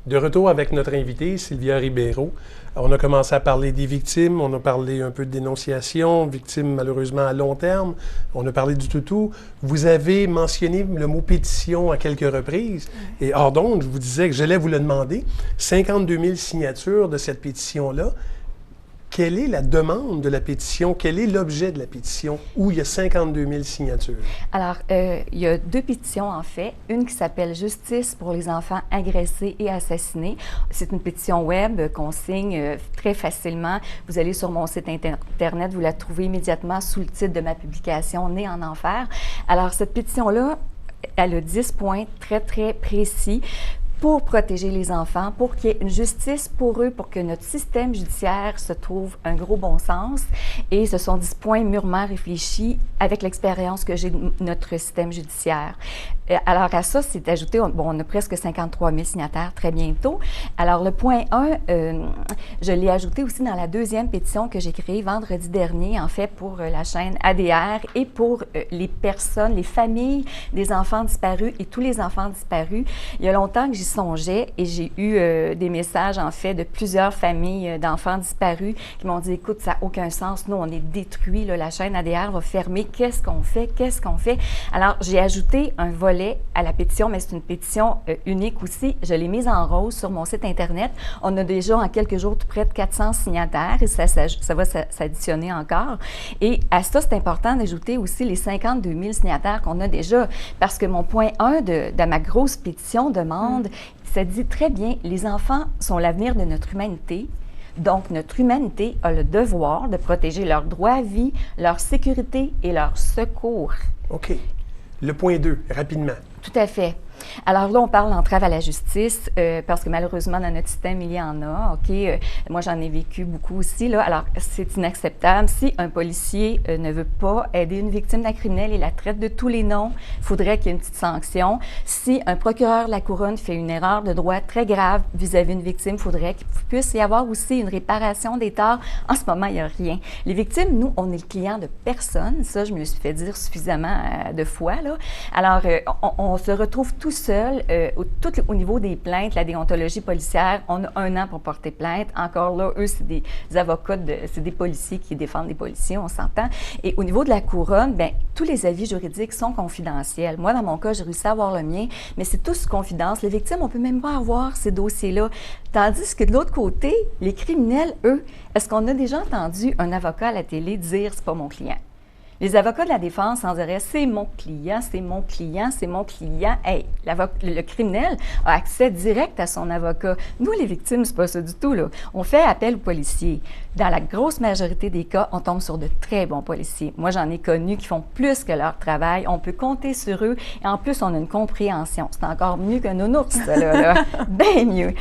De retour avec notre invitée, Sylvia Ribeiro. On a commencé à parler des victimes, on a parlé un peu de dénonciation, victimes malheureusement à long terme, on a parlé du toutou. Vous avez mentionné le mot pétition à quelques reprises. Et hors d'onde, je vous disais que j'allais vous le demander. 52 000 signatures de cette pétition-là. Quelle est la demande de la pétition? Quel est l'objet de la pétition où il y a 52 000 signatures? Alors, il y a deux pétitions, en fait. Une qui s'appelle « Justice pour les enfants agressés et assassinés ». C'est une pétition web qu'on signe très facilement. Vous allez sur mon site Internet, vous la trouvez immédiatement sous le titre de ma publication « Né en enfer ». Alors, cette pétition-là, elle a 10 points très, très précis pour protéger les enfants, pour qu'il y ait une justice pour eux, pour que notre système judiciaire se trouve un gros bon sens. Et ce sont 10 points mûrement réfléchis avec l'expérience que j'ai de notre système judiciaire. Alors à ça, c'est ajouté, on a presque 53 000 signataires très bientôt. Alors le point 1, je l'ai ajouté aussi dans la deuxième pétition que j'ai créée vendredi dernier, en fait, pour la chaîne ADR et pour les personnes, les familles des enfants disparus et tous les enfants disparus. Il y a longtemps que j'y songeais et j'ai eu des messages, en fait, de plusieurs familles d'enfants disparus qui m'ont dit, écoute, ça n'a aucun sens, nous, on est détruits, là, la chaîne ADR va fermer, qu'est-ce qu'on fait, qu'est-ce qu'on fait? Alors, j'ai ajouté un volet à la pétition, mais c'est une pétition unique aussi. Je l'ai mise en rose sur mon site Internet. On a déjà en quelques jours tout près de 400 signataires et ça va s'additionner encore. Et à ça, c'est important d'ajouter aussi les 52 000 signataires qu'on a déjà parce que mon point 1 de ma grosse pétition demande, ça dit très bien, les enfants sont l'avenir de notre humanité. Donc, notre humanité a le devoir de protéger leur droit à vie, leur sécurité et leur secours. OK. Le point 2, rapidement. Tout à fait. Alors là, on parle d'entrave à la justice parce que malheureusement, dans notre système, il y en a. OK? Moi, j'en ai vécu beaucoup aussi. Là. Alors, c'est inacceptable. Si un policier ne veut pas aider une victime d'un criminel et la traite de tous les noms, il faudrait qu'il y ait une petite sanction. Si un procureur de la Couronne fait une erreur de droit très grave vis-à-vis d'une victime, il faudrait qu'il puisse y avoir aussi une réparation des torts. En ce moment, il n'y a rien. Les victimes, nous, on est le client de personne. Ça, je me le suis fait dire suffisamment de fois. Là. Alors, on se retrouve tout seul, au niveau des plaintes, la déontologie policière, on a 1 an pour porter plainte. Encore là, eux, c'est des avocats, c'est des policiers qui défendent des policiers, on s'entend. Et au niveau de la couronne, bien, tous les avis juridiques sont confidentiels. Moi, dans mon cas, j'ai réussi à avoir le mien, mais c'est tous confidence. Les victimes, on ne peut même pas avoir ces dossiers-là. Tandis que de l'autre côté, les criminels, eux, est-ce qu'on a déjà entendu un avocat à la télé dire « c'est pas mon client ». Les avocats de la défense en diraient « c'est mon client, c'est mon client, c'est mon client ». Hey, le criminel a accès direct à son avocat. Nous, les victimes, c'est pas ça du tout, là. On fait appel aux policiers. Dans la grosse majorité des cas, on tombe sur de très bons policiers. Moi, j'en ai connu qui font plus que leur travail. On peut compter sur eux et en plus, on a une compréhension. C'est encore mieux qu'un nounours, ça, là. Bien mieux.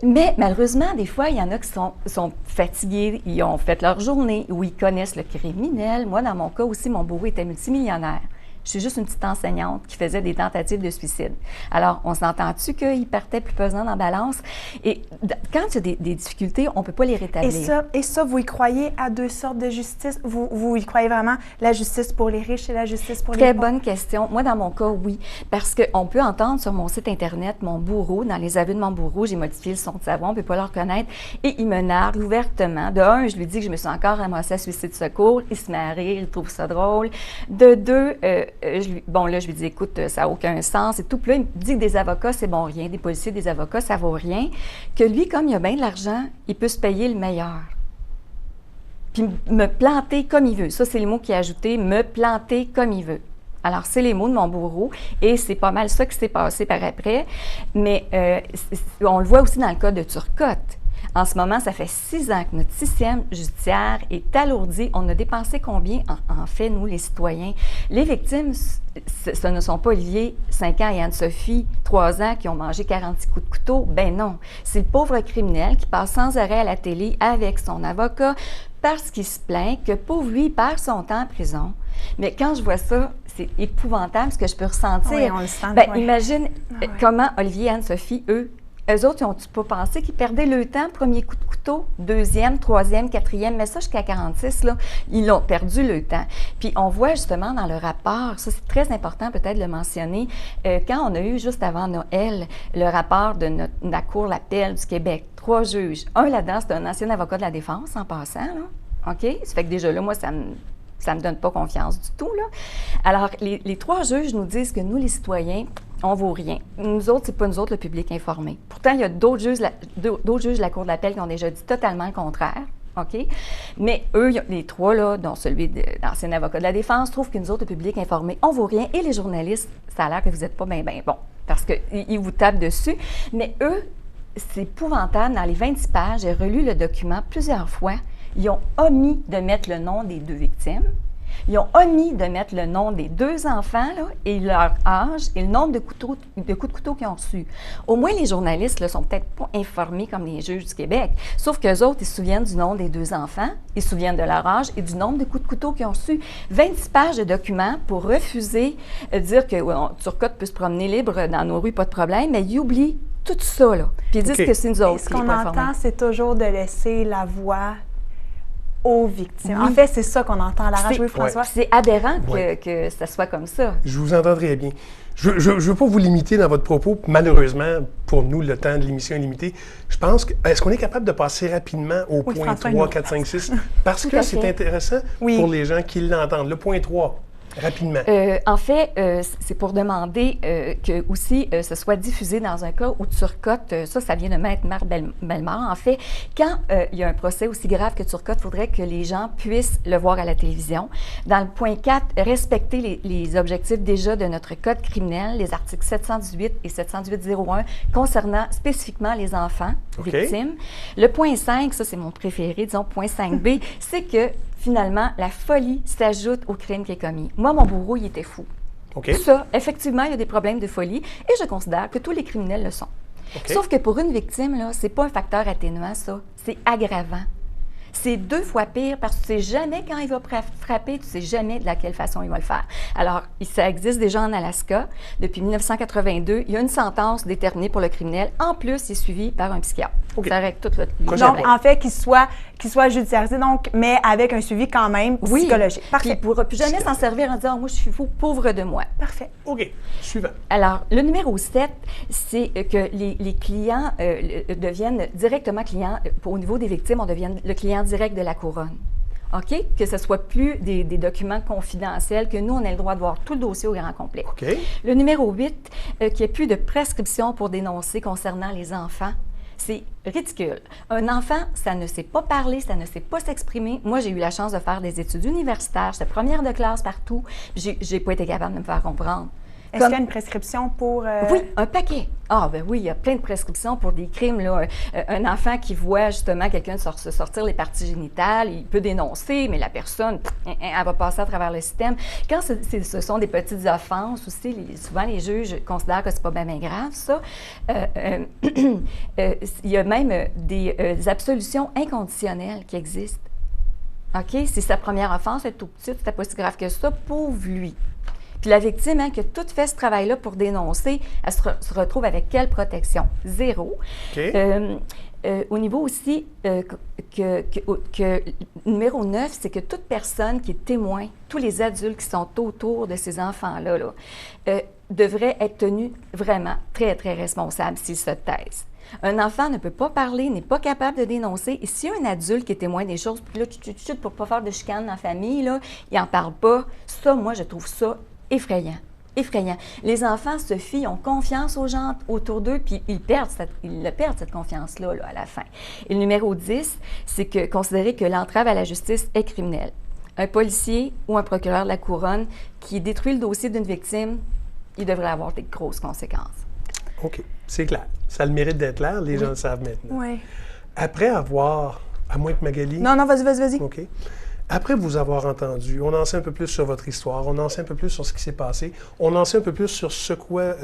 Mais malheureusement, des fois, il y en a qui sont fatigués, ils ont fait leur journée ou ils connaissent le criminel. Moi, dans mon cas aussi, mon bourreau était multimillionnaire. Je suis juste une petite enseignante qui faisait des tentatives de suicide. Alors, on s'entend-tu qu'il partait plus pesant dans la balance? Et quand il y a des difficultés, on ne peut pas les rétablir. Et ça, vous y croyez à 2 sortes de justice? Vous y croyez vraiment la justice pour les riches et la justice pour les pauvres? Très bonne question. Moi, dans mon cas, oui. Parce qu'on peut entendre sur mon site Internet mon bourreau, dans les aveux de mon bourreau, j'ai modifié le son de sa voix, on ne peut pas le reconnaître, et il me nargue ouvertement. De 1, je lui dis que je me suis encore ramassée à suicide secours, il se met à rire, il trouve ça drôle. De 2, je lui dis, écoute, ça n'a aucun sens et tout. Puis là, il me dit que des avocats, c'est bon rien, des policiers, des avocats, ça vaut rien. Que lui, comme il a bien de l'argent, il peut se payer le meilleur. Puis me planter comme il veut. Ça, c'est les mots qu'il a ajoutés, me planter comme il veut. Alors, c'est les mots de mon bourreau et c'est pas mal ça qui s'est passé par après. Mais on le voit aussi dans le cas de Turcotte. En ce moment, ça fait 6 ans que notre système judiciaire est alourdi. On a dépensé combien, en fait, nous, les citoyens? Les victimes, ce ne sont pas Olivier, 5 ans, et Anne-Sophie, 3 ans, qui ont mangé 46 coups de couteau. Ben non. C'est le pauvre criminel qui passe sans arrêt à la télé avec son avocat parce qu'il se plaint que, pauvre lui, il perd son temps en prison. Mais quand je vois ça, c'est épouvantable ce que je peux ressentir. Oui, on le sent. Ben, imagine comment Olivier et Anne-Sophie, eux, Eux autres, ils ont-tu pas pensé qu'ils perdaient le temps, premier coup de couteau, deuxième, troisième, quatrième, mais ça jusqu'à 46, là, ils ont perdu le temps. Puis on voit justement dans le rapport, ça c'est très important peut-être de le mentionner, quand on a eu juste avant Noël le rapport de la Cour d'appel du Québec, 3 juges. Un là-dedans, c'est un ancien avocat de la défense en passant, là. OK? Ça fait que déjà là, moi, ça me donne pas confiance du tout, là. Alors, les 3 juges nous disent que nous, les citoyens, on vaut rien. Nous autres, c'est pas nous autres le public informé. Pourtant, il y a d'autres juges de la Cour d'appel qui ont déjà dit totalement le contraire. OK? Mais eux, les 3, là, dont celui de l'ancien avocat de la défense, trouvent que nous autres, le public informé, on vaut rien. Et les journalistes, ça a l'air que vous n'êtes pas bien bon, parce qu'ils vous tapent dessus. Mais eux, c'est épouvantable. Dans les 26 pages, j'ai relu le document plusieurs fois. Ils ont omis de mettre le nom des 2 victimes. Ils ont omis de mettre le nom des 2 enfants là, et leur âge et le nombre de coups de couteau qu'ils ont reçus. Au moins, les journalistes ne sont peut-être pas informés comme les juges du Québec. Sauf qu'eux autres, ils se souviennent du nom des 2 enfants, ils se souviennent de leur âge et du nombre de coups de couteau qu'ils ont reçus. 26 pages de documents pour refuser, dire que Turcotte peut se promener libre dans nos rues, pas de problème, mais ils oublient tout ça. Là. Puis ils disent que c'est nous autres. Ce qu'on entend, c'est toujours de laisser la voix aux victimes. Oui. En fait, c'est ça qu'on entend à la rage, oui, François. C'est aberrant que ça soit comme ça. Je vous entends très bien. Je ne veux pas vous limiter dans votre propos. Malheureusement, pour nous, le temps de l'émission est limité. Je pense que... Est-ce qu'on est capable de passer rapidement au point François, 3, 4, 5, 6? Parce que c'est intéressant pour les gens qui l'entendent. Le point 3. Rapidement. En fait, c'est pour demander que aussi ce soit diffusé dans un cas où Turcotte, ça vient de Maître Marc Bellemare. En fait, quand il y a un procès aussi grave que Turcotte, il faudrait que les gens puissent le voir à la télévision. Dans le point 4, respecter les objectifs déjà de notre code criminel, les articles 718 et 718-01 concernant spécifiquement les enfants victimes. Le point 5, ça c'est mon préféré, disons point 5b, c'est que finalement, la folie s'ajoute au crime qui est commis. Moi, mon bourreau, il était fou. Ça, effectivement, il y a des problèmes de folie et je considère que tous les criminels le sont. Sauf que pour une victime, là, c'est pas un facteur atténuant, ça. C'est aggravant. C'est 2 fois pire parce que tu ne sais jamais quand il va frapper, tu ne sais jamais de quelle façon il va le faire. Alors, ça existe déjà en Alaska. Depuis 1982, il y a une sentence déterminée pour le criminel. En plus, il est suivi par un psychiatre. Ça règle tout le Donc, en fait, qu'il soit judiciarisé, donc, mais avec un suivi quand même psychologique. Parfait. Puis il ne pourra plus jamais s'en servir en disant « Moi, je suis fou, pauvre de moi ». Parfait. OK. Suivant. Alors, le numéro 7, c'est que les clients deviennent directement clients. Au niveau des victimes, on devient le client direct de la couronne. OK? Que ce ne soit plus des documents confidentiels, que nous, on ait le droit de voir tout le dossier au grand complet. OK. Le numéro 8, qu'il n'y ait plus de prescription pour dénoncer concernant les enfants. C'est ridicule. Un enfant, ça ne sait pas parler, ça ne sait pas s'exprimer. Moi, j'ai eu la chance de faire des études universitaires. J'étais première de classe partout. J'ai pas été capable de me faire comprendre. Est-ce qu'il y a une prescription pour... Oui, un paquet. Ah, ben oui, il y a plein de prescriptions pour des crimes. Là. Un enfant qui voit justement quelqu'un se sortir les parties génitales, il peut dénoncer, mais la personne, elle va passer à travers le système. Quand ce sont des petites offenses aussi, souvent les juges considèrent que c'est pas bien grave, ça. Il y a même des absolutions inconditionnelles qui existent. OK? Si sa première offense est tout petite, c'était pas si grave que ça, pauvre lui. Puis la victime, qui a tout fait ce travail-là pour dénoncer, elle se retrouve avec quelle protection? 0. Au niveau aussi, numéro 9, c'est que toute personne qui est témoin, tous les adultes qui sont autour de ces enfants-là, devraient être tenus vraiment très, très responsables s'ils se taisent. Un enfant ne peut pas parler, n'est pas capable de dénoncer. Et s'il y a un adulte qui est témoin des choses, puis là, pour ne pas faire de chicane dans la famille, là, il n'en parle pas. Ça, moi, je trouve ça effrayant. Effrayant. Les enfants se fient, ont confiance aux gens autour d'eux, puis ils perdent cette confiance-là à la fin. Et le numéro 10, c'est que considérer que l'entrave à la justice est criminelle. Un policier ou un procureur de la couronne qui détruit le dossier d'une victime, il devrait avoir des grosses conséquences. OK. C'est clair. Ça a le mérite d'être clair. Les gens le savent maintenant. Oui. Après avoir... À moins que Magali... Non, vas-y. OK. Après vous avoir entendu, on en sait un peu plus sur votre histoire, on en sait un peu plus sur ce qui s'est passé, on en sait un peu plus sur ce quoi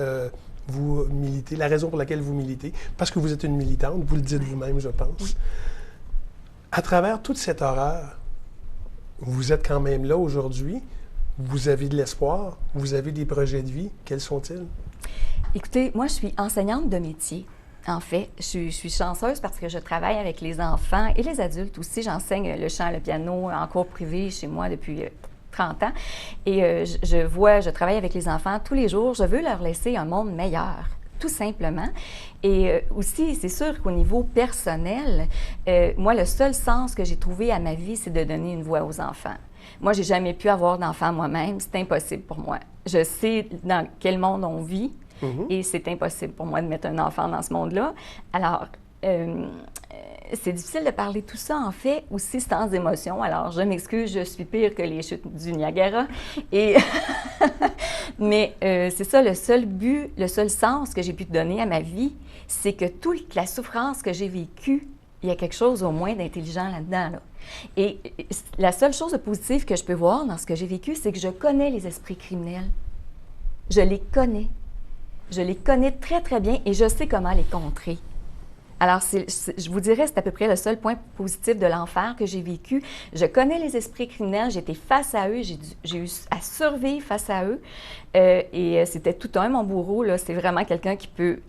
vous militez, la raison pour laquelle vous militez, parce que vous êtes une militante, vous le dites vous-même, je pense. Oui. À travers toute cette horreur, vous êtes quand même là aujourd'hui, vous avez de l'espoir, vous avez des projets de vie, quels sont-ils? Écoutez, moi, je suis enseignante de métier. En fait, je suis chanceuse parce que je travaille avec les enfants et les adultes aussi. J'enseigne le chant, le piano en cours privé chez moi depuis 30 ans. Et je travaille avec les enfants tous les jours. Je veux leur laisser un monde meilleur, tout simplement. Et aussi, c'est sûr qu'au niveau personnel, moi, le seul sens que j'ai trouvé à ma vie, c'est de donner une voix aux enfants. Moi, j'ai jamais pu avoir d'enfant moi-même. C'est impossible pour moi. Je sais dans quel monde on vit. Et c'est impossible pour moi de mettre un enfant dans ce monde-là. Alors, c'est difficile de parler tout ça, en fait, aussi sans émotion. Alors, je m'excuse, je suis pire que les chutes du Niagara. Mais c'est ça, le seul but, le seul sens que j'ai pu te donner à ma vie, c'est que toute la souffrance que j'ai vécue, il y a quelque chose au moins d'intelligent là-dedans. Là. Et la seule chose de positive que je peux voir dans ce que j'ai vécu, c'est que je connais les esprits criminels. Je les connais. Je les connais très, très bien et je sais comment les contrer. Alors, je vous dirais, c'est à peu près le seul point positif de l'enfer que j'ai vécu. Je connais les esprits criminels, j'étais face à eux, j'ai eu à survivre face à eux. Et c'était tout un, mon bourreau, là. C'est vraiment quelqu'un qui peut,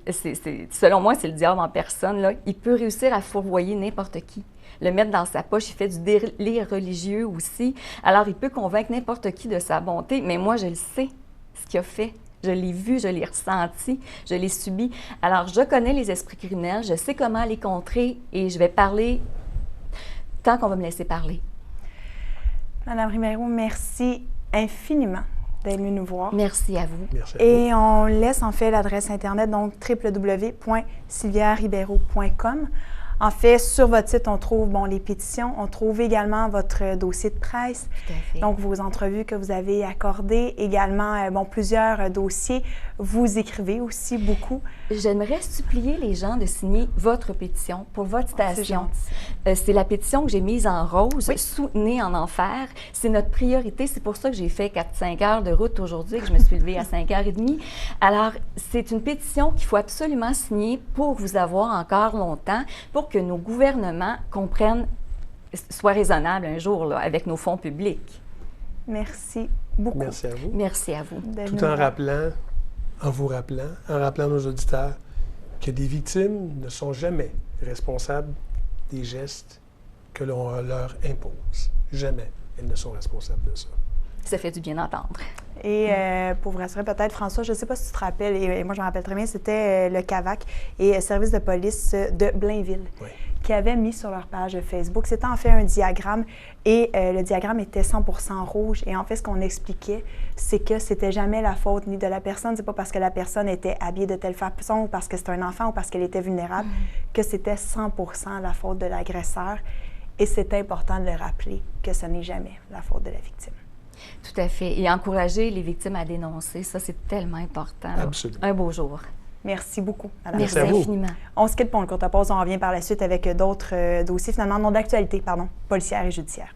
selon moi, c'est le diable en personne, là. Il peut réussir à fourvoyer n'importe qui. Le mettre dans sa poche, il fait du délire religieux aussi. Alors, il peut convaincre n'importe qui de sa bonté, mais moi, je le sais, ce qu'il a fait. Je l'ai vu, je l'ai ressenti, je l'ai subi. Alors, je connais les esprits criminels, je sais comment les contrer et je vais parler tant qu'on va me laisser parler. Madame Ribeiro, merci infiniment d'être venue nous voir. Merci à vous. Merci à vous. Et on laisse en fait l'adresse Internet, donc www.sylviaribeiro.com. En fait, sur votre site, on trouve les pétitions, on trouve également votre dossier de presse, Tout à fait. donc vos entrevues que vous avez accordées, également plusieurs dossiers. Vous écrivez aussi beaucoup. J'aimerais supplier les gens de signer votre pétition pour votre station. C'est la pétition que j'ai mise en rose, Oui. Soutenez en enfer. C'est notre priorité. C'est pour ça que j'ai fait 4-5 heures de route aujourd'hui, que je me suis levée à 5h30. Alors, c'est une pétition qu'il faut absolument signer pour vous avoir encore longtemps, pour que nos gouvernements comprennent, soient raisonnables un jour là, avec nos fonds publics. Merci beaucoup. Merci à vous. Merci à vous. d'être Tout venue en nous voir. rappelant nos auditeurs que des victimes ne sont jamais responsables des gestes que l'on leur impose. Jamais elles ne sont responsables de ça. Ça fait du bien d'entendre. Et pour vous rassurer peut-être, François, je ne sais pas si tu te rappelles, et moi je me rappelle très bien, c'était le CAVAC et service de police de Blainville Oui. qui avait mis sur leur page Facebook. C'était en fait un diagramme et le diagramme était 100% rouge. Et en fait, ce qu'on expliquait, c'est que c'était jamais la faute ni de la personne. C'est pas parce que la personne était habillée de telle façon ou parce que c'était un enfant ou parce qu'elle était vulnérable que c'était 100% la faute de l'agresseur. Et c'est important de le rappeler que ce n'est jamais la faute de la victime. Tout à fait. Et encourager les victimes à dénoncer, ça, c'est tellement important. Là. Absolument. Un beau jour. Merci beaucoup, Madame. Merci à vous. infiniment. On se quitte pour une courte pause. On revient par la suite avec d'autres dossiers, finalement, non d'actualité, policière et judiciaire.